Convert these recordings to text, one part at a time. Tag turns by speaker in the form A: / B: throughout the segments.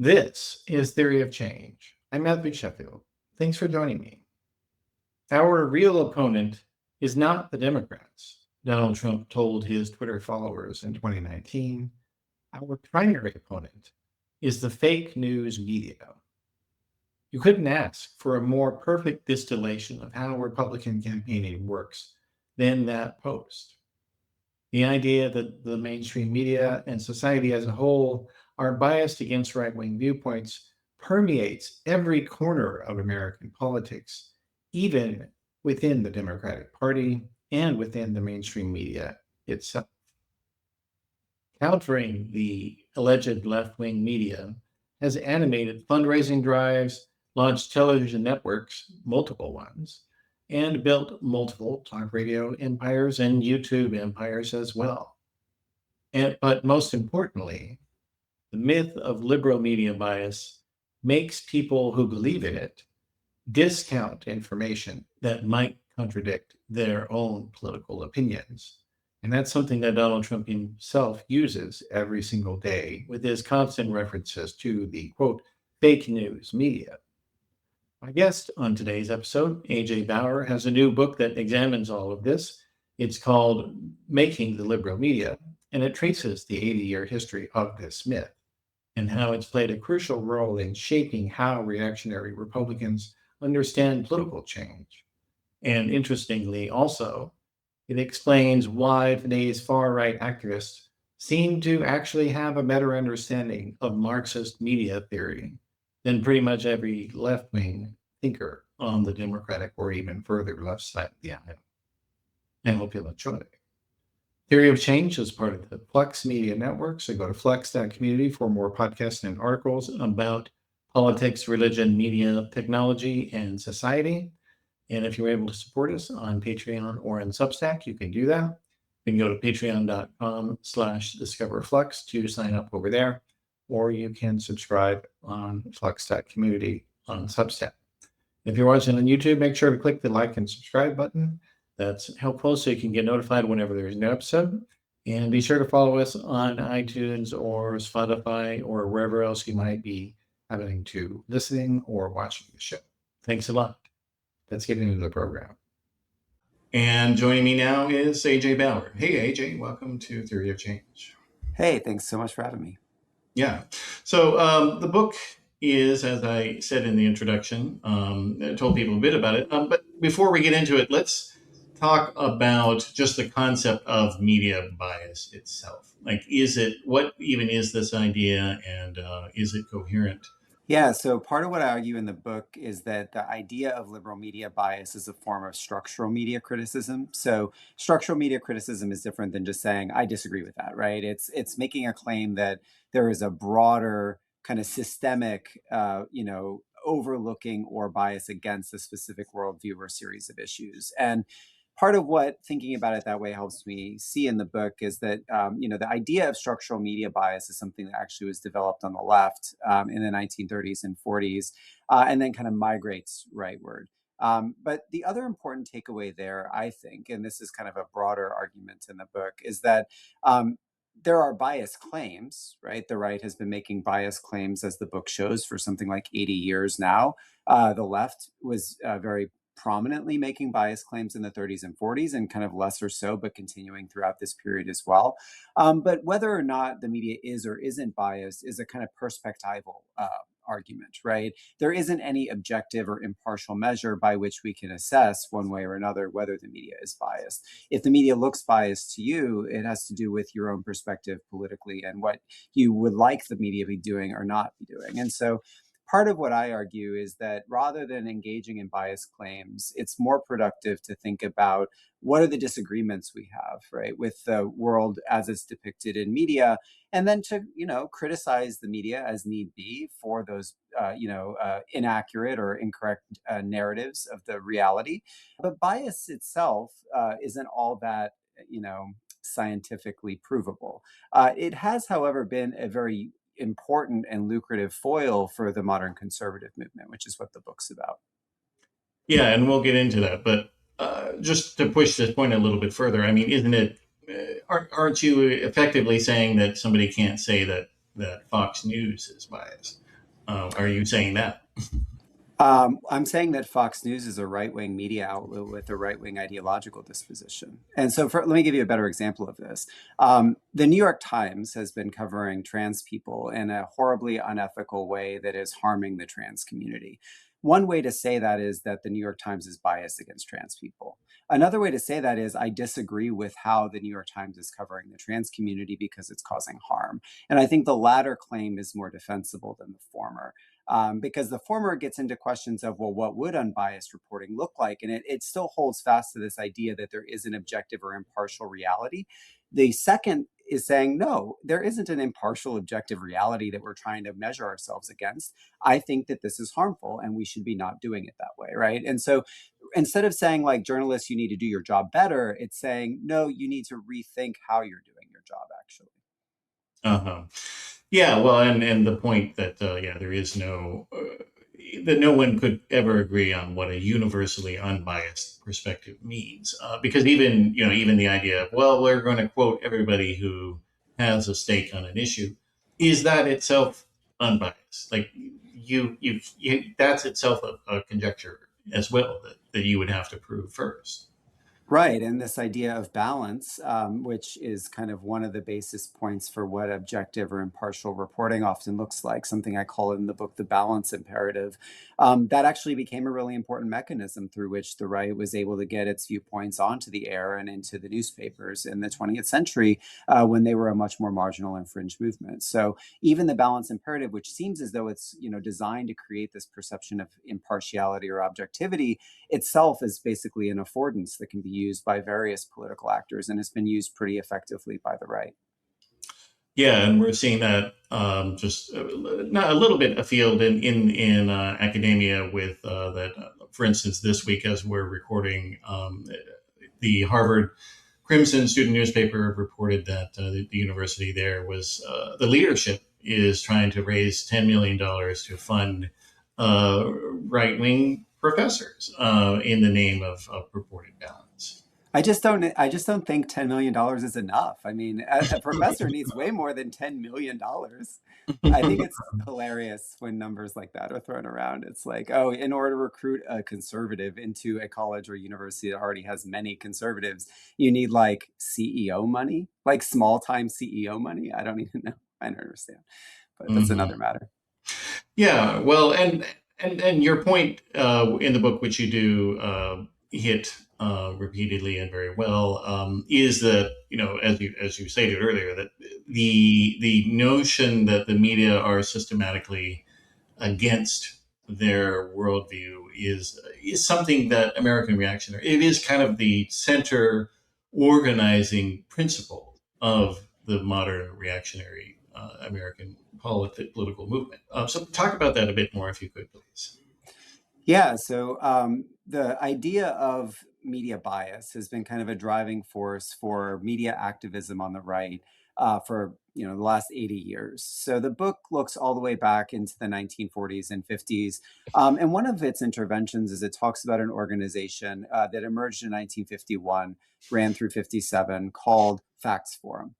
A: This is Theory of Change. I'm Matthew Sheffield. Thanks for joining me. Our real opponent is not the Democrats, Donald Trump told his Twitter followers in 2019. Our primary opponent is the fake news media. You couldn't ask for a more perfect distillation of how Republican campaigning works than that post. The idea that the mainstream media and society as a whole are biased against right wing viewpoints permeates every corner of American politics, even within the Democratic Party and within the mainstream media itself. Countering the alleged left wing media has animated fundraising drives, launched television networks, multiple ones, and built multiple talk radio empires and YouTube empires as well. But most importantly, the myth of liberal media bias makes people who believe in it discount information that might contradict their own political opinions. And that's something that Donald Trump himself uses every single day with his constant references to the quote, fake news media. My guest on today's episode, AJ Bauer, has a new book that examines all of this. It's called Making the Liberal Media, and it traces the 80-year history of this myth and how it's played a crucial role in shaping how reactionary Republicans understand political change. And interestingly, also, it explains why today's far-right activists seem to actually have a better understanding of Marxist media theory than pretty much every left-wing thinker on the Democratic or even further left side of the aisle. I hope you'll enjoy it. Theory of Change is part of the Flex Media Network, so go to flex.community for more podcasts and articles about politics, religion, media, technology, and society. And if you're able to support us on Patreon or in Substack, you can do that. You can go to patreon.com/discoverflux to sign up over there, or you can subscribe on flex.community on Substack. If you're watching on YouTube, make sure to click the like and subscribe button. That's helpful so you can get notified whenever there's an episode. And be sure to follow us on iTunes or Spotify or wherever else you might be having to listening or watching the show. Thanks a lot. Let's get into the program. And joining me now is AJ Bauer. Hey, AJ, welcome to Theory of Change.
B: Hey, thanks so much for having me.
A: Yeah. So the book is, as I said in the introduction, I told people a bit about it. But before we get into it, let's talk about just the concept of media bias itself. Like, what even is this idea, and is it coherent?
B: Yeah, so part of what I argue in the book is that the idea of liberal media bias is a form of structural media criticism. So structural media criticism is different than just saying, I disagree with that, right? It's making a claim that there is a broader kind of systemic, overlooking or bias against a specific worldview or series of issues. And part of what thinking about it that way helps me see in the book is that the idea of structural media bias is something that actually was developed on the left in the 1930s and 40s, and then kind of migrates rightward. But the other important takeaway there, I think, and this is kind of a broader argument in the book, is that there are bias claims, right? The right has been making bias claims, as the book shows, for something like 80 years now. The left was very prominently making bias claims in the 30s and 40s, and kind of lesser so, but continuing throughout this period as well. But whether or not the media is or isn't biased is a kind of perspectival argument, right? There isn't any objective or impartial measure by which we can assess one way or another whether the media is biased. If the media looks biased to you, it has to do with your own perspective politically and what you would like the media be doing or not be doing. And so part of what I argue is that rather than engaging in bias claims, it's more productive to think about what are the disagreements we have, right, with the world as it's depicted in media, and then to, criticize the media as need be for those, inaccurate or incorrect narratives of the reality. But bias itself isn't all that, scientifically provable. It has, however, been a very important and lucrative foil for the modern conservative movement, which is what the book's about.
A: Yeah, and we'll get into that. But just to push this point a little bit further, I mean, isn't it? Aren't you effectively saying that somebody can't say that Fox News is biased? Are you saying that?
B: I'm saying that Fox News is a right-wing media outlet with a right-wing ideological disposition. And so let me give you a better example of this. The New York Times has been covering trans people in a horribly unethical way that is harming the trans community. One way to say that is that the New York Times is biased against trans people. Another way to say that is I disagree with how the New York Times is covering the trans community because it's causing harm. And I think the latter claim is more defensible than the former. Because the former gets into questions of, well, what would unbiased reporting look like? And it still holds fast to this idea that there is an objective or impartial reality. The second is saying, no, there isn't an impartial, objective reality that we're trying to measure ourselves against. I think that this is harmful and we should be not doing it that way, right? And so instead of saying, like, journalists, you need to do your job better, it's saying, no, you need to rethink how you're doing your job, actually.
A: Uh-huh. Yeah, well, and the point that yeah, there is that no one could ever agree on what a universally unbiased perspective means, because even the idea of, well, we're going to quote everybody who has a stake on an issue, is that itself unbiased? Like that's itself a conjecture as well that you would have to prove first.
B: Right. And this idea of balance, which is kind of one of the basis points for what objective or impartial reporting often looks like, something I call in the book the balance imperative, that actually became a really important mechanism through which the right was able to get its viewpoints onto the air and into the newspapers in the 20th century when they were a much more marginal and fringe movement. So even the balance imperative, which seems as though it's designed to create this perception of impartiality or objectivity, itself is basically an affordance that can be used by various political actors and has been used pretty effectively by the right.
A: Yeah, and we're seeing that just not a little bit afield in academia with that. For instance, this week as we're recording, the Harvard Crimson student newspaper reported that the university there was the leadership is trying to raise $10 million to fund right wing professors in the name of purported balance.
B: I just don't think $10 million is enough. I mean, a professor needs way more than $10 million. I think it's hilarious when numbers like that are thrown around. It's like, oh, in order to recruit a conservative into a college or university that already has many conservatives, you need like CEO money, like small time CEO money. I don't even know. I don't understand, but that's
A: Mhm.
B: another matter.
A: Yeah, well, and your point in the book, which you do hit repeatedly and very well, is that as you stated earlier, that the notion that the media are systematically against their worldview is something that American reactionary. It is kind of the center organizing principle of the modern reactionary American political movement. So talk about that a bit more, if you could, please.
B: Yeah, so the idea of media bias has been kind of a driving force for media activism on the right for the last 80 years. So the book looks all the way back into the 1940s and 50s, and one of its interventions is it talks about an organization that emerged in 1951, ran through 57, called Facts Forum.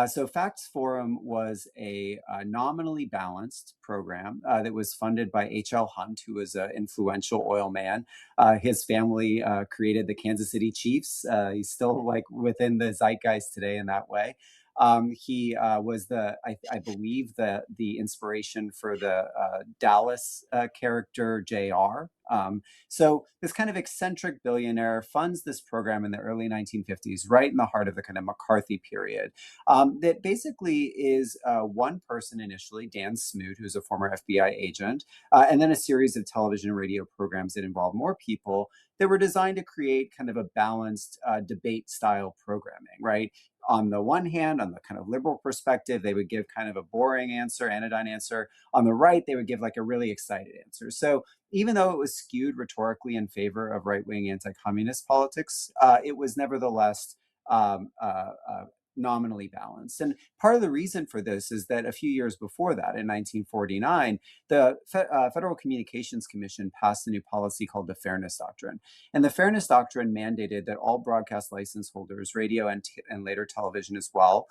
B: So Facts Forum was a nominally balanced program that was funded by H.L. Hunt, who was an influential oil man. His family created the Kansas City Chiefs. He's still like within the zeitgeist today in that way. He was I believe, the inspiration for the Dallas character JR. So this kind of eccentric billionaire funds this program in the early 1950s, right in the heart of the kind of McCarthy period. That basically is one person initially, Dan Smoot, who's a former FBI agent, and then a series of television and radio programs that involve more people that were designed to create kind of a balanced debate style programming, right? On the one hand, on the kind of liberal perspective, they would give kind of a boring answer, anodyne answer. On the right, they would give like a really excited answer. So even though it was skewed rhetorically in favor of right-wing anti-communist politics, it was nevertheless um, uh, uh, nominally balanced. And part of the reason for this is that a few years before that, in 1949, the Federal Communications Commission passed a new policy called the Fairness Doctrine. And the Fairness Doctrine mandated that all broadcast license holders, radio and later television as well,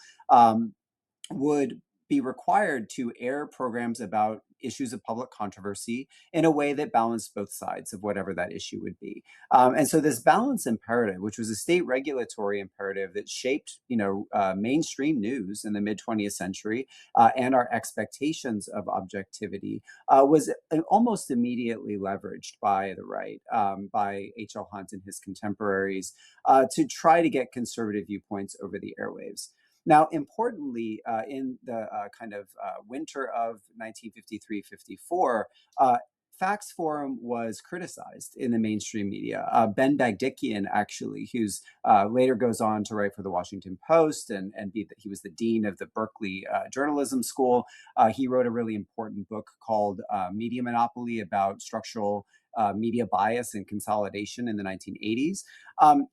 B: would be required to air programs about issues of public controversy in a way that balanced both sides of whatever that issue would be. And so this balance imperative, which was a state regulatory imperative that shaped, mainstream news in the mid 20th century and our expectations of objectivity, was almost immediately leveraged by the right, by H.L. Hunt and his contemporaries, to try to get conservative viewpoints over the airwaves. Now, importantly, in the winter of 1953-54, Facts Forum was criticized in the mainstream media. Ben Bagdikian, actually, who's later goes on to write for the Washington Post he was the dean of the Berkeley Journalism School. He wrote a really important book called Media Monopoly about structural media bias and consolidation in the 1980s.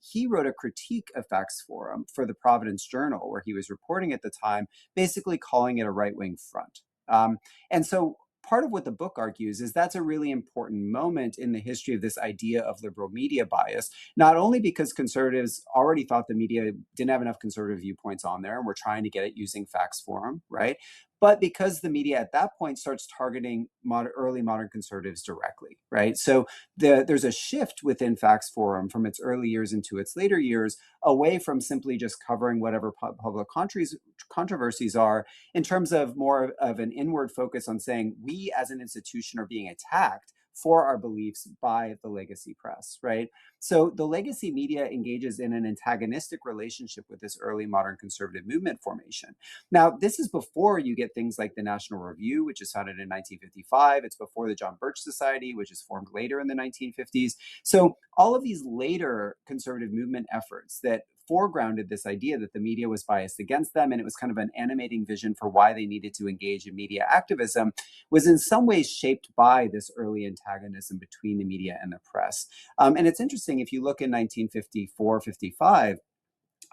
B: He wrote a critique of Facts Forum for the Providence Journal, where he was reporting at the time, basically calling it a right-wing front. And so part of what the book argues is that's a really important moment in the history of this idea of liberal media bias, not only because conservatives already thought the media didn't have enough conservative viewpoints on there and were trying to get it using Facts Forum, right? But because the media at that point starts targeting early modern conservatives directly, right? So there's a shift within Facts Forum from its early years into its later years, away from simply just covering whatever public controversies are, in terms of more of an inward focus on saying we as an institution are being attacked for our beliefs by the legacy press, right? So the legacy media engages in an antagonistic relationship with this early modern conservative movement formation. Now, this is before you get things like the National Review, which is founded in 1955. It's before the John Birch Society, which is formed later in the 1950s. So all of these later conservative movement efforts that foregrounded this idea that the media was biased against them, and it was kind of an animating vision for why they needed to engage in media activism, was in some ways shaped by this early antagonism between the media and the press. And it's interesting, if you look in 1954-55,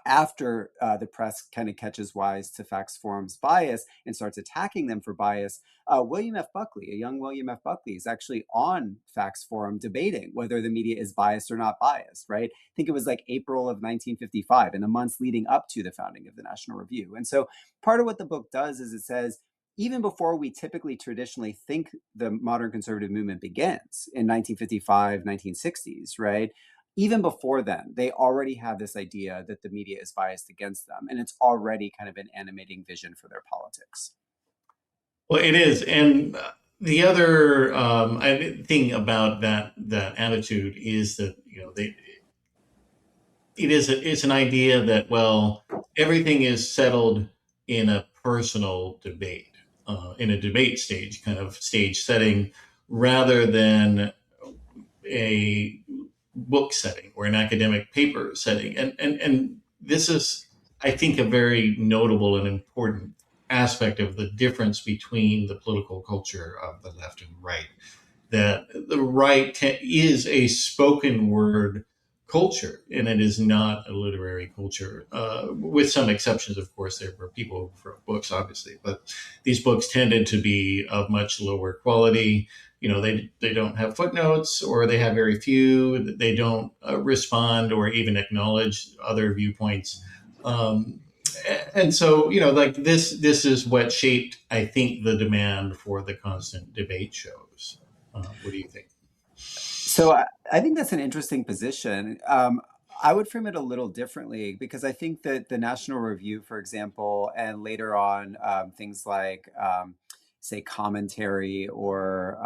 B: after the press kind of catches wise to Facts Forum's bias and starts attacking them for bias, William F. Buckley, a young William F. Buckley, is actually on Facts Forum debating whether the media is biased or not biased, right? I think it was like April of 1955, in the months leading up to the founding of the National Review. And so part of what the book does is it says, even before we typically traditionally think the modern conservative movement begins in 1955, 1960s, right? Even before then, they already have this idea that the media is biased against them, and it's already kind of an animating vision for their politics.
A: Well, it is, and the other thing about that attitude is that it's an idea that, well, everything is settled in a personal debate, in a debate stage, kind of stage setting, rather than a book setting or an academic paper setting. And this is, I think, a very notable and important aspect of the difference between the political culture of the left and right. That the right is a spoken word culture, and it is not a literary culture, with some exceptions, of course. There were people who wrote books, obviously, but these books tended to be of much lower quality. They don't have footnotes, or they have very few. They don't respond or even acknowledge other viewpoints. Um, and so, like this is what shaped, I think, the demand for the constant debate shows. What do you think?
B: So I think that's an interesting position. I would frame it a little differently, because I think that the National Review, for example, and later on things like, say, commentary, or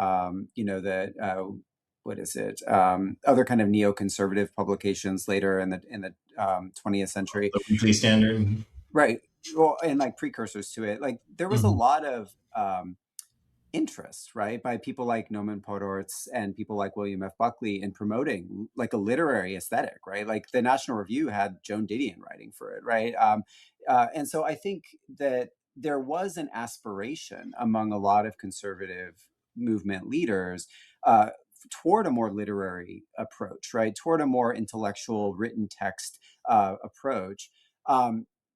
B: what is it? Other kind of neoconservative publications later in the 20th century,
A: The Weekly Standard.
B: right? Well, and like precursors to it, like there was a
A: Mhm.
B: lot of interest, right, by people like Norman Podortz and people like William F. Buckley in promoting like a literary aesthetic, right? Like the National Review had Joan Didion writing for it, right? And so I think that there was an aspiration among a lot of conservative movement leaders toward a more literary approach, right? Toward a more intellectual written text approach.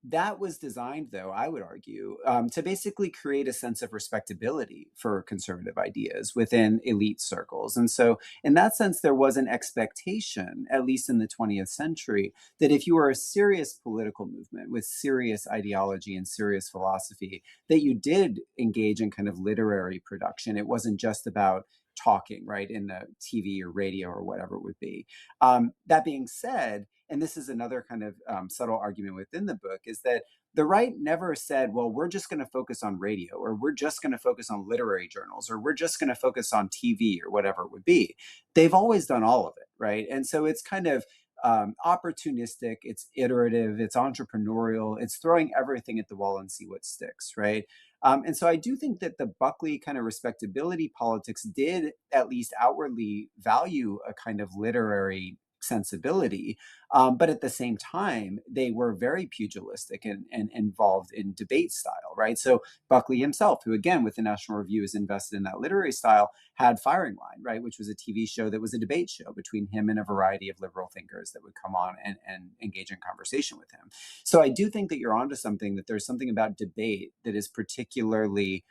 B: That was designed, though, I would argue, to basically create a sense of respectability for conservative ideas within elite circles. And so, in that sense, there was an expectation, at least in the 20th century, that if you were a serious political movement with serious ideology and serious philosophy, that you did engage in kind of literary production. It wasn't just about talking, right, in the TV or radio or whatever it would be. That being said, and this is another kind of subtle argument within the book, is that the right never said, well, we're just going to focus on radio, or we're just going to focus on literary journals, or we're just going to focus on TV, or whatever it would be. They've always done all of it, right? And so it's kind of opportunistic, it's iterative, it's entrepreneurial, it's throwing everything at the wall and see what sticks, right? And so I do think that the Buckley kind of respectability politics did at least outwardly value a kind of literary sensibility. But at the same time, they were very pugilistic and involved in debate style, right? So Buckley himself, who again with the National Review is invested in that literary style, had Firing Line, right, which was a TV show that was a debate show between him and a variety of liberal thinkers that would come on and engage in conversation with him. So I do think that you're onto something, that there's something about debate that is particularly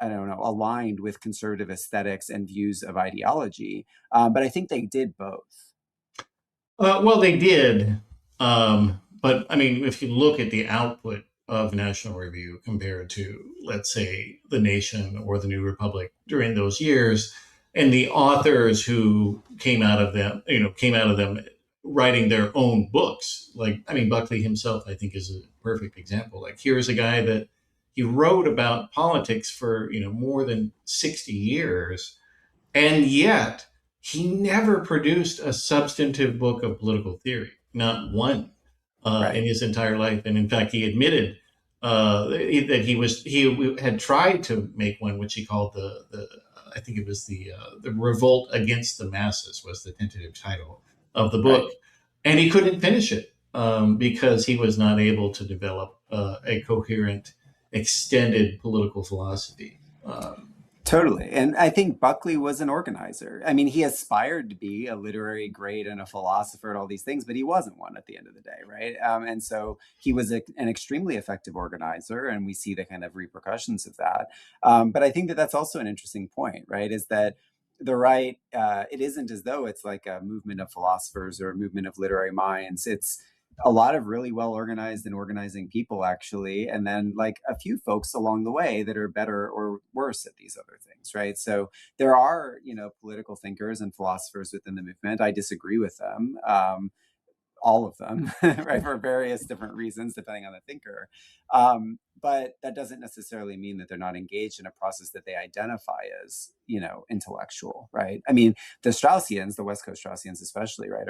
B: I don't know, aligned with conservative aesthetics and views of ideology. But I think they did both.
A: Well, they did. But I mean, if you look at the output of National Review compared to, let's say, The Nation or The New Republic during those years, and the authors who came out of them, writing their own books. Like, I mean, Buckley himself, I think, is a perfect example. Like, here's a guy that he wrote about politics for, more than 60 years, and yet he never produced a substantive book of political theory, not one, in his entire life. And in fact, he admitted that he had tried to make one, which he called the I think it was the Revolt Against the Masses was the tentative title of the book,
B: Right.
A: and he couldn't finish it because he was not able to develop a coherent, extended political philosophy.
B: Totally. And I think Buckley was an organizer. I mean, he aspired to be a literary great and a philosopher and all these things, but he wasn't one at the end of the day, right? And so he was an extremely effective organizer, and we see the kind of repercussions of that. But I think that that's also an interesting point, right? Is that the right, it isn't as though it's like a movement of philosophers or a movement of literary minds. It's a lot of really well organized and organizing people, actually, and then like a few folks along the way that are better or worse at these other things, right? So there are, political thinkers and philosophers within the movement. I disagree with them, all of them, right, for various different reasons depending on the thinker. But that doesn't necessarily mean that they're not engaged in a process that they identify as, intellectual, right? I mean, the Straussians, the West Coast Straussians especially, right,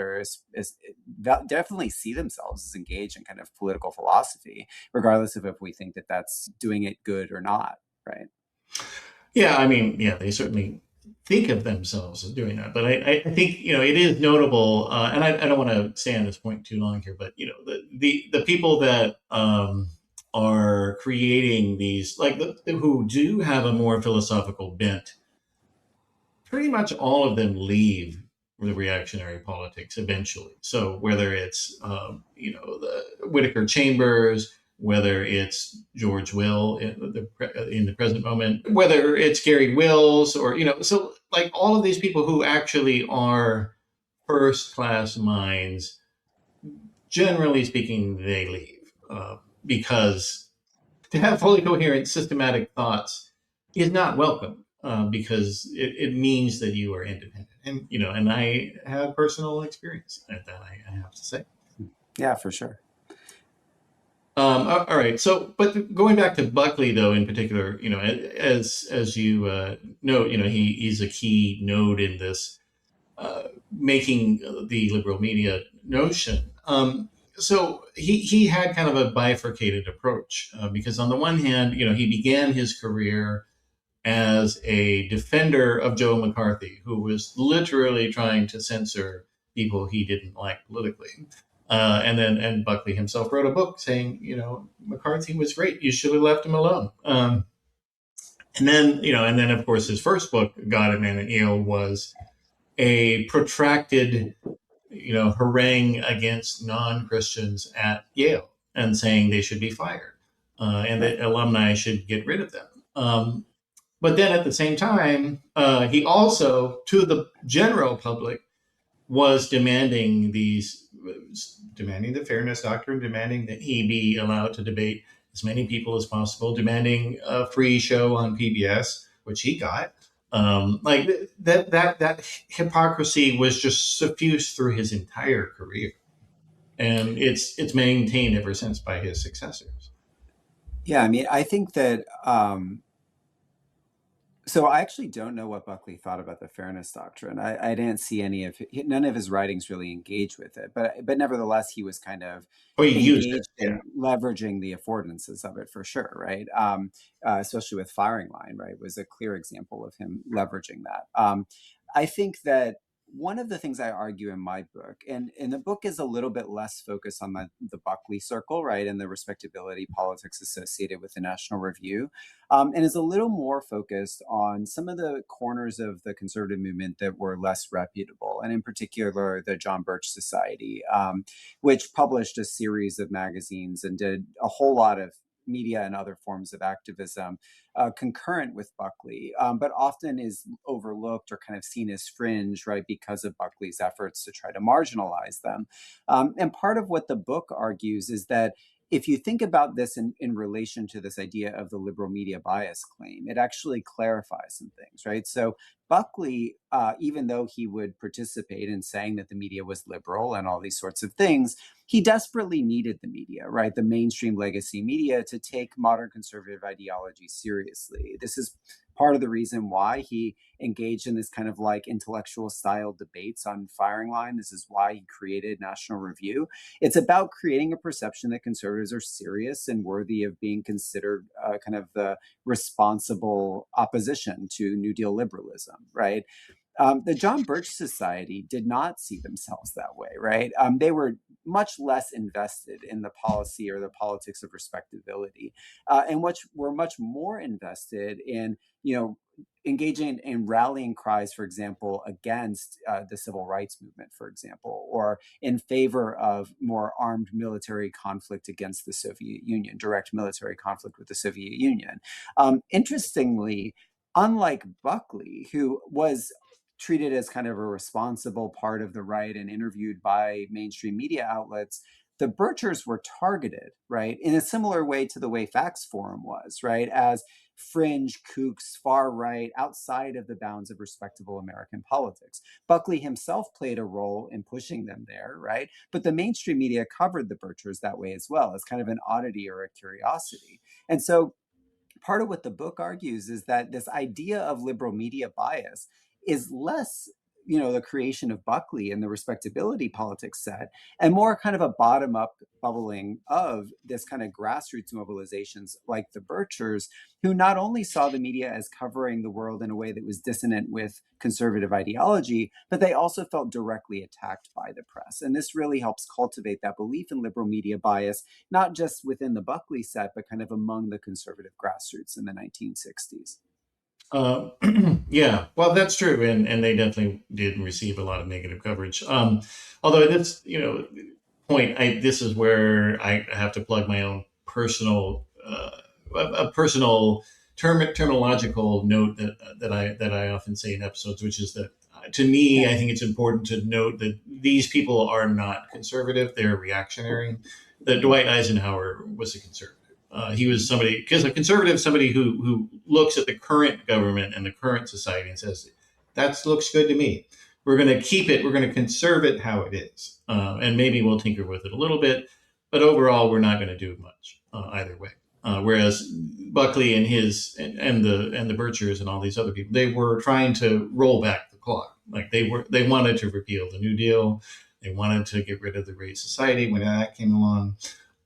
B: definitely see themselves as engaged in kind of political philosophy, regardless of if we think that that's doing it good or not, right?
A: Yeah, I mean, yeah, they certainly think of themselves as doing that. But I think, it is notable, and I don't want to stay on this point too long here, but, the people that are creating these, like who do have a more philosophical bent, pretty much all of them leave the reactionary politics eventually. So whether it's, the Whittaker Chambers, whether it's George Will in the present moment, whether it's Gary Wills, or, so like all of these people who actually are first class minds, generally speaking, they leave because to have fully coherent, systematic thoughts is not welcome because it means that you are independent. And, and I have personal experience at that, I have to say.
B: Yeah, for sure.
A: All right. So, but going back to Buckley, though, in particular, as you note, he's a key node in this making the liberal media notion. So he had kind of a bifurcated approach because on the one hand, he began his career as a defender of Joe McCarthy, who was literally trying to censor people he didn't like politically. And Buckley himself wrote a book saying, McCarthy was great. You should have left him alone. And then of course his first book, God and Man at Yale, was a protracted, harangue against non-Christians at Yale. and saying they should be fired, and
B: Right.
A: that alumni should get rid of them. But then at the same time, he also, to the general public, was demanding the fairness doctrine, demanding that he be allowed to debate as many people as possible, demanding a free show on PBS, which he got. Like that hypocrisy was just suffused through his entire career, and it's maintained ever since by his successors.
B: Yeah, I mean, I think that so I actually don't know what Buckley thought about the fairness doctrine. I didn't see none of his writings really engaged with it, but nevertheless, he was kind of
A: Oh, he used it,
B: engaged
A: yeah.
B: in leveraging the affordances of it for sure, right? Especially with firing line, right, was a clear example of him leveraging that. I think that one of the things I argue in my book, and the book is a little bit less focused on the Buckley circle, right, and the respectability politics associated with the National Review, and is a little more focused on some of the corners of the conservative movement that were less reputable, and in particular, the John Birch Society, which published a series of magazines and did a whole lot of media and other forms of activism concurrent with Buckley, but often is overlooked or kind of seen as fringe, right, because of Buckley's efforts to try to marginalize them. And part of what the book argues is that if you think about this in relation to this idea of the liberal media bias claim, it actually clarifies some things, right? So Buckley, even though he would participate in saying that the media was liberal and all these sorts of things, he desperately needed the media, right? The mainstream legacy media to take modern conservative ideology seriously. This is part of the reason why he engaged in this kind of like intellectual style debates on firing line. This is why he created National Review. It's about creating a perception that conservatives are serious and worthy of being considered kind of the responsible opposition to New Deal liberalism, right? The John Birch Society did not see themselves that way, right? They were much less invested in the policy or the politics of respectability, and which were much more invested in, engaging in rallying cries, for example, against the civil rights movement, for example, or in favor of more armed military conflict against the Soviet Union, direct military conflict with the Soviet Union. Interestingly, unlike Buckley, who was treated as kind of a responsible part of the right and interviewed by mainstream media outlets, the Birchers were targeted, right, in a similar way to the way Facts Forum was, right, as fringe kooks, far right, outside of the bounds of respectable American politics. Buckley himself played a role in pushing them there, right? But the mainstream media covered the Birchers that way as well, as kind of an oddity or a curiosity. And so part of what the book argues is that this idea of liberal media bias is less, the creation of Buckley and the respectability politics set, and more kind of a bottom up bubbling of this kind of grassroots mobilizations like the Birchers, who not only saw the media as covering the world in a way that was dissonant with conservative ideology, but they also felt directly attacked by the press. And this really helps cultivate that belief in liberal media bias, not just within the Buckley set, but kind of among the conservative grassroots in the 1960s.
A: Uh, yeah, well, that's true, and they definitely did receive a lot of negative coverage. Although this, point, this is where I have to plug my own personal, a personal terminological note that I often say in episodes, which is that to me, I think it's important to note that these people are not conservative; they're reactionary. That Dwight Eisenhower was a conservative. He was somebody, because a conservative is somebody who looks at the current government and the current society and says, that looks good to me. We're going to keep it, we're going to conserve it how it is. And maybe we'll tinker with it a little bit, but overall, we're not going to do much either way. Whereas Buckley and the Birchers and all these other people, they were trying to roll back the clock. Like they wanted to repeal the New Deal. They wanted to get rid of the Great Society when that came along.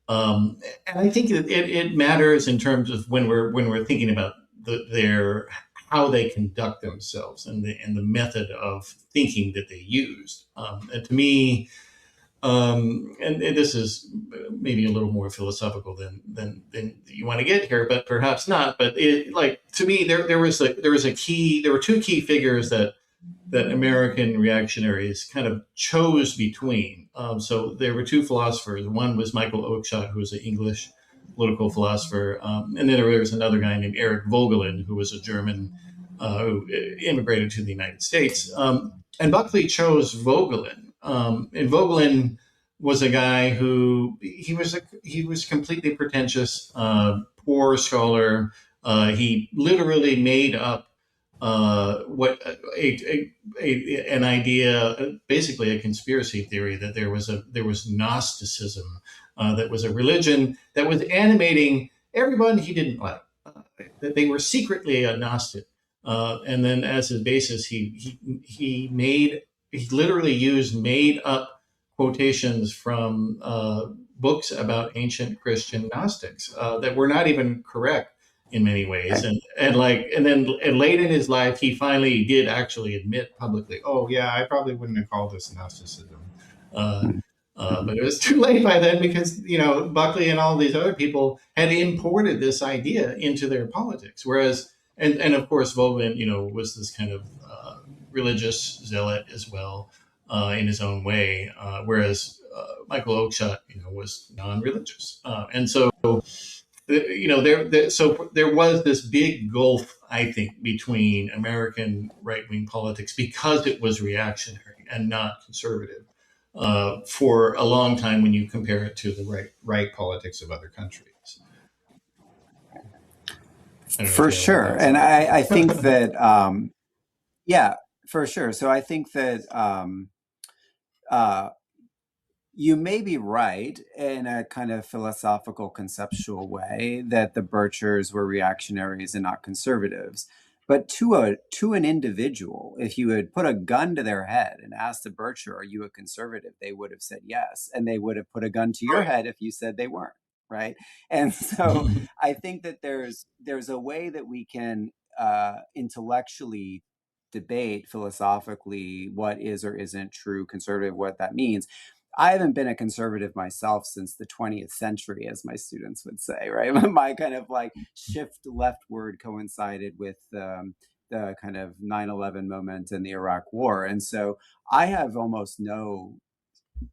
A: And I think it matters in terms of when we're thinking about their how they conduct themselves and the method of thinking that they used. And to me, and this is maybe a little more philosophical than you want to get here, but perhaps not. But to me, there were two key figures that that American reactionaries kind of chose between. So there were two philosophers. One was Michael Oakeshott, who was an English political philosopher, and then there was another guy named Eric Vogelin, who was a German who immigrated to the United States. And Buckley chose Vogelin, and Vogelin was a guy who he was completely pretentious, poor scholar. He literally made up what an idea, basically a conspiracy theory, that there was Gnosticism, that was a religion that was animating everyone he didn't like, that they were secretly a Gnostic, and then as his basis, he literally used made up quotations from books about ancient Christian Gnostics that were not even correct in many ways.
B: Okay.
A: And late in his life, he finally did actually admit publicly, oh yeah, I probably wouldn't have called this Gnosticism. Uh,
B: Mhm.
A: but it was too late by then, because Buckley and all these other people had imported this idea into their politics. Whereas, and of course, Vogelin, was this kind of religious zealot as well, in his own way. Whereas Michael Oakeshott, was non-religious, and so there was this big gulf, I think, between American right-wing politics, because it was reactionary and not conservative, for a long time when you compare it to the right politics of other countries. I don't know if
B: For
A: you have any
B: sure.
A: thoughts
B: And
A: on that.
B: I think that, yeah, for sure. So I think that uh, you may be right in a kind of philosophical, conceptual way that the Birchers were reactionaries and not conservatives. But to an individual, if you had put a gun to their head and asked a Bircher, "Are you a conservative?" they would have said yes, and they would have put a gun to your
A: Right.
B: head if you said they weren't. Right. And so I think that there's a way that we can intellectually debate philosophically what is or isn't true conservative, what that means. I haven't been a conservative myself since the 20th century, as my students would say, right? My kind of like shift leftward coincided with the kind of 9/11 moment and the Iraq War. And so I have almost no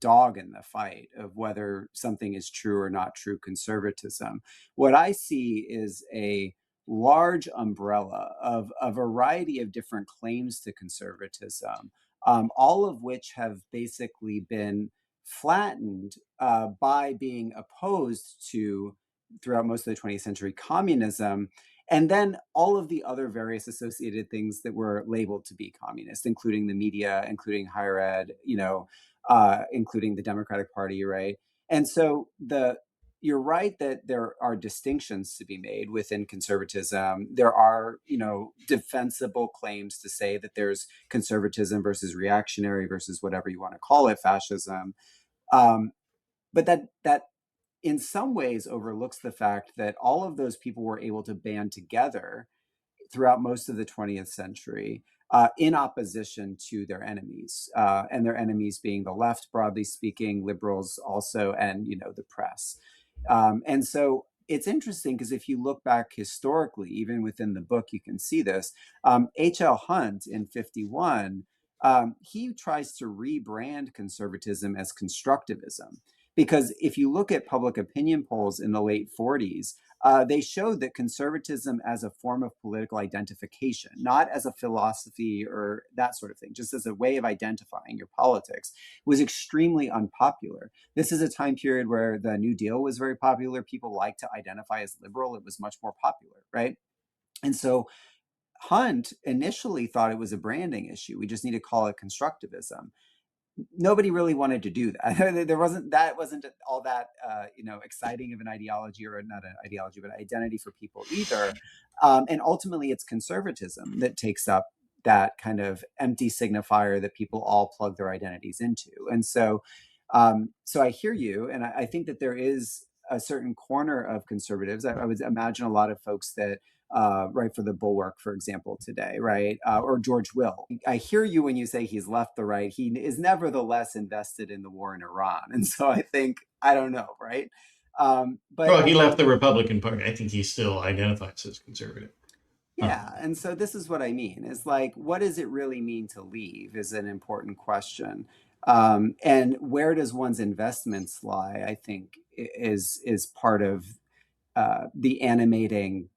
B: dog in the fight of whether something is true or not true conservatism. What I see is a large umbrella of a variety of different claims to conservatism, all of which have basically been flattened by being opposed to, throughout most of the 20th century, communism. And then all of the other various associated things that were labeled to be communist, including the media, including higher ed, including the Democratic Party, right? And so you're right that there are distinctions to be made within conservatism. There are, defensible claims to say that there's conservatism versus reactionary versus whatever you want to call it, fascism. Um, but that in some ways overlooks the fact that all of those people were able to band together throughout most of the 20th century in opposition to their enemies, and their enemies being the left, broadly speaking, liberals also, and the press. And so it's interesting because if you look back historically, even within the book, you can see this. H.L. Hunt in 51, he tries to rebrand conservatism as constructivism. Because if you look at public opinion polls in the late 40s, they showed that conservatism as a form of political identification, not as a philosophy or that sort of thing, just as a way of identifying your politics, was extremely unpopular. This is a time period where the New Deal was very popular. People liked to identify as liberal. It was much more popular, right? And so Hunt initially thought it was a branding issue. We just need to call it constructivism. Nobody really wanted to do that. That wasn't all that exciting of an ideology, or not an ideology, but an identity for people either. And ultimately, it's conservatism that takes up that kind of empty signifier that people all plug their identities into. And so, so I hear you, and I think that there is a certain corner of conservatives. I would imagine a lot of folks that right, for the Bulwark, for example, today, right? Or George Will. I hear you when you say he's left the right. He is nevertheless invested in the war in Iran. And so I think, I don't know, right? But
A: Well,
B: I
A: he left
B: think,
A: the Republican Party. I think he still identifies as conservative. Huh.
B: Yeah, and so this is what I mean. Is like, what does it really mean to leave is an important question. And where does one's investments lie, I think, is part of the animating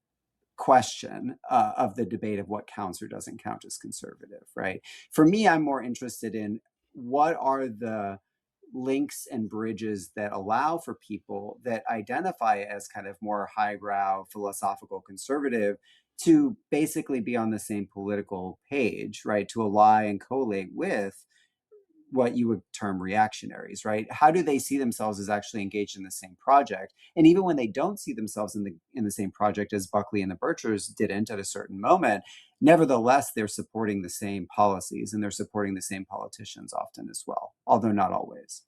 B: question of the debate of what counts or doesn't count as conservative, right? For me, I'm more interested in what are the links and bridges that allow for people that identify as kind of more highbrow philosophical conservative to basically be on the same political page, right? To ally and collate with what you would term reactionaries, right? How do they see themselves as actually engaged in the same project? And even when they don't see themselves in the same project, as Buckley and the Birchers didn't at a certain moment, nevertheless, they're supporting the same policies and they're supporting the same politicians often as well, although not always.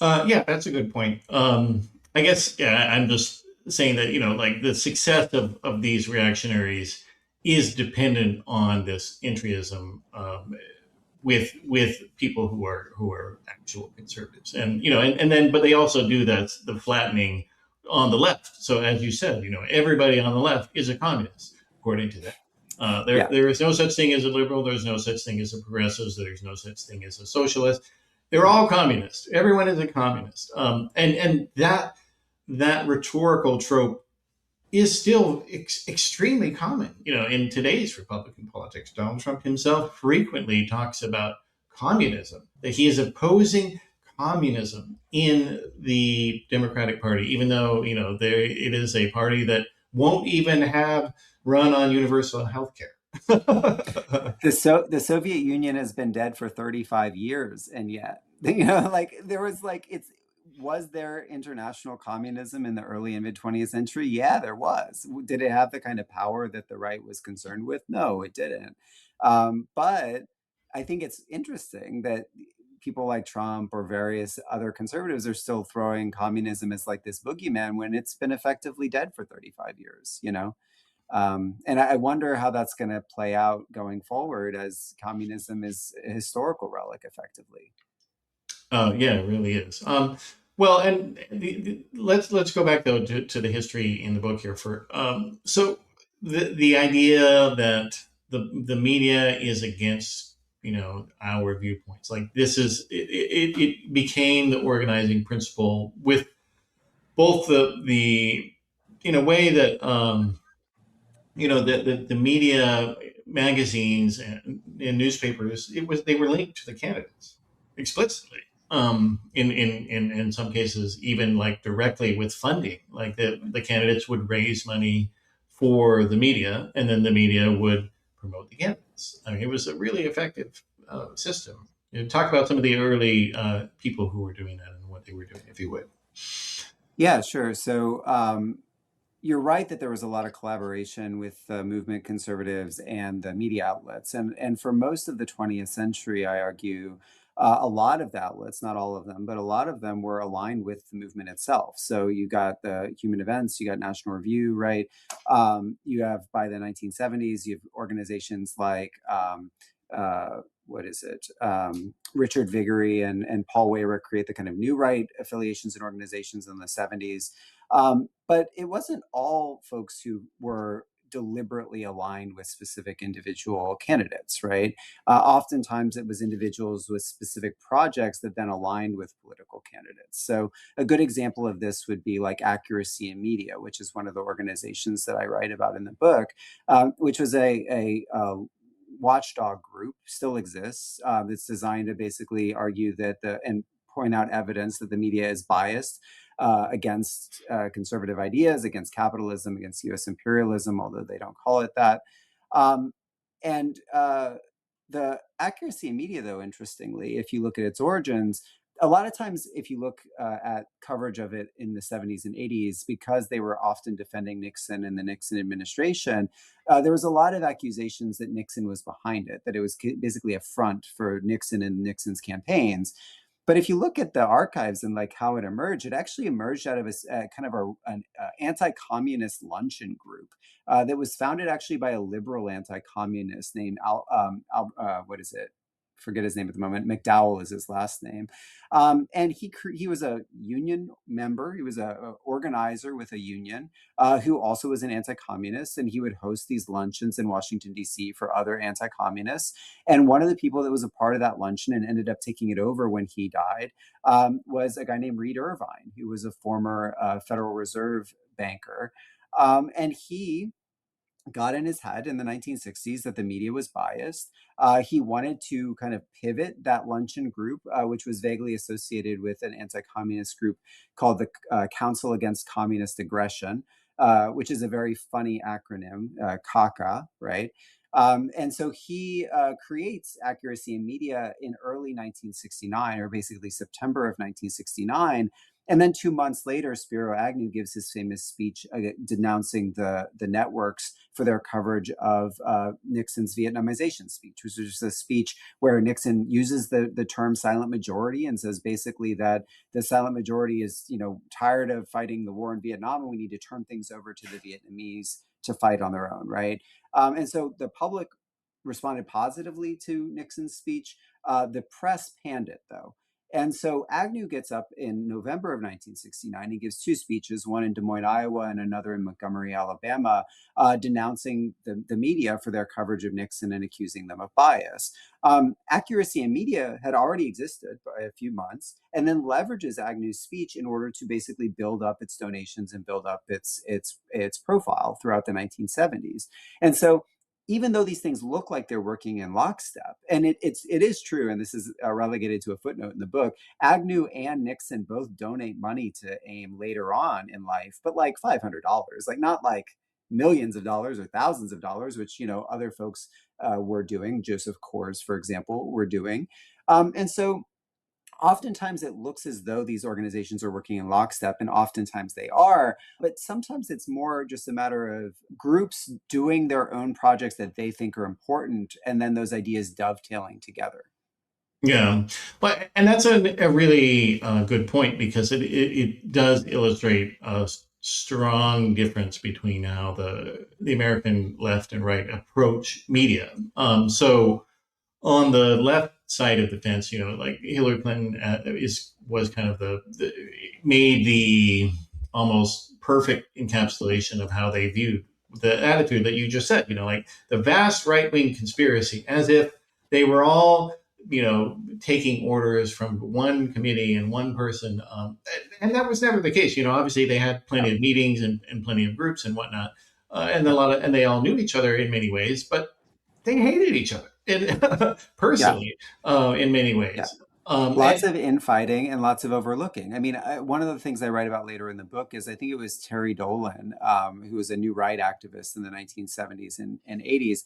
A: Yeah, that's a good point. I guess, yeah, I'm just saying that, like the success of these reactionaries is dependent on this entryism, with people who are actual conservatives, and then but they also do that the flattening on the left. So as you said, everybody on the left is a communist according to them. There
B: Yeah.
A: there is no such thing as a liberal. There's no such thing as a progressive. There's no such thing as a socialist. They're all communists. Everyone is a communist. And that rhetorical trope is still extremely common. In today's Republican politics, Donald Trump himself frequently talks about communism, that he is opposing communism in the Democratic Party, even though, it is a party that won't even have run on universal health care.
B: The Soviet Union has been dead for 35 years, and yet, like there was like it's was there international communism in the early and mid 20th century? Yeah, there was. Did it have the kind of power that the right was concerned with? No, it didn't. But I think it's interesting that people like Trump or various other conservatives are still throwing communism as like this boogeyman when it's been effectively dead for 35 years, and I wonder how that's going to play out going forward as communism is a historical relic, effectively.
A: Oh yeah, it really is. Well, and let's go back though to the history in the book here for so the idea that the media is against our viewpoints, like this is it became the organizing principle with both the in a way that the media magazines and newspapers, they were linked to the candidates explicitly, in some cases even like directly with funding, like the candidates would raise money for the media and then the media would promote the candidates. I mean, it was a really effective system. Talk about some of the early people who were doing that and what they were doing, if you would.
B: Yeah, sure. So you're right that there was a lot of collaboration with the movement conservatives and the media outlets. And for most of the 20th century, I argue, a lot of the outlets, not all of them, but a lot of them were aligned with the movement itself. So you got the Human Events, you got National Review, right? You have by the 1970s, you have organizations like what is it? Richard Viguerie and Paul Weyrich create the kind of new right affiliations and organizations in the 70s. But it wasn't all folks who were deliberately aligned with specific individual candidates, right? Oftentimes it was individuals with specific projects that then aligned with political candidates. So a good example of this would be like Accuracy in Media, which is one of the organizations that I write about in the book, which was a watchdog group, still exists, that's designed to basically argue that and point out evidence that the media is biased against conservative ideas, against capitalism, against US imperialism, although they don't call it that. Um, and the Accuracy in Media, though, interestingly, if you look at its origins, a lot of times, if you look at coverage of it in the 70s and 80s, because they were often defending Nixon and the Nixon administration, there was a lot of accusations that Nixon was behind it, that it was basically a front for Nixon and Nixon's campaigns. But if you look at the archives and like how it actually emerged out of a kind of an anti-communist luncheon group that was founded actually by a liberal anti-communist named what is it? forget his name at the moment. McDowell is his last name. And he was a union member. He was a organizer with a union who also was an anti-communist, and he would host these luncheons in Washington, D.C. for other anti-communists. And one of the people that was a part of that luncheon and ended up taking it over when he died was a guy named Reed Irvine, who was a former Federal Reserve banker. And he got in his head in the 1960s that the media was biased. He wanted to kind of pivot that luncheon group, which was vaguely associated with an anti-communist group called the Council Against Communist Aggression, which is a very funny acronym, CACA, right? And so he creates Accuracy in Media in early 1969, or basically September of 1969. And then 2 months later, Spiro Agnew gives his famous speech denouncing the networks for their coverage of Nixon's Vietnamization speech, which was just a speech where Nixon uses the term silent majority and says basically that the silent majority is, tired of fighting the war in Vietnam, and we need to turn things over to the Vietnamese to fight on their own, right? And so the public responded positively to Nixon's speech. The press panned it, though. And so Agnew gets up in November of 1969. He gives two speeches, one in Des Moines, Iowa, and another in Montgomery, Alabama, denouncing the media for their coverage of Nixon and accusing them of bias. Accuracy in Media had already existed by a few months, and then leverages Agnew's speech in order to basically build up its donations and build up its profile throughout the 1970s. And so even though these things look like they're working in lockstep, and it is true, and this is relegated to a footnote in the book, Agnew and Nixon both donate money to AIM later on in life, but like $500, like not like millions of dollars or thousands of dollars, which other folks were doing. Joseph Coors, for example, were doing, and so oftentimes it looks as though these organizations are working in lockstep, and oftentimes they are, but sometimes it's more just a matter of groups doing their own projects that they think are important, and then those ideas dovetailing together.
A: Yeah, but and that's a really good point, because it does illustrate a strong difference between how the American left and right approach media. So on the left side of the fence, like Hillary Clinton was kind of made the almost perfect encapsulation of how they viewed the attitude that you just said. Like the vast right wing conspiracy, as if they were all taking orders from one committee and one person, and that was never the case. Obviously they had plenty of meetings and plenty of groups and whatnot, and they all knew each other in many ways, but they hated each other
B: Yeah.
A: personally, in many
B: Yeah.
A: ways.
B: Lots of infighting and lots of overlooking. I mean, one of the things I write about later in the book is I think it was Terry Dolan, who was a new right activist in the 1970s and 80s.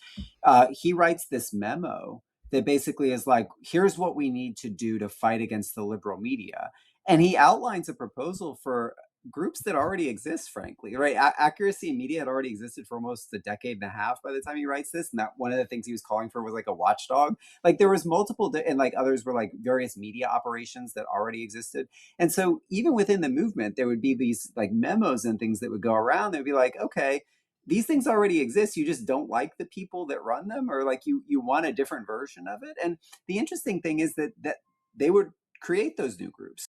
B: He writes this memo that basically is like, here's what we need to do to fight against the liberal media. And he outlines a proposal for groups that already exist, frankly, right? Accuracy in Media had already existed for almost a decade and a half by the time he writes this. And that one of the things he was calling for was like a watchdog. Like there was multiple, and like others were like various media operations that already existed. And so even within the movement, there would be these like memos and things that would go around. They'd be like, okay, these things already exist. You just don't like the people that run them, or like you want a different version of it. And the interesting thing is that they would create those new groups.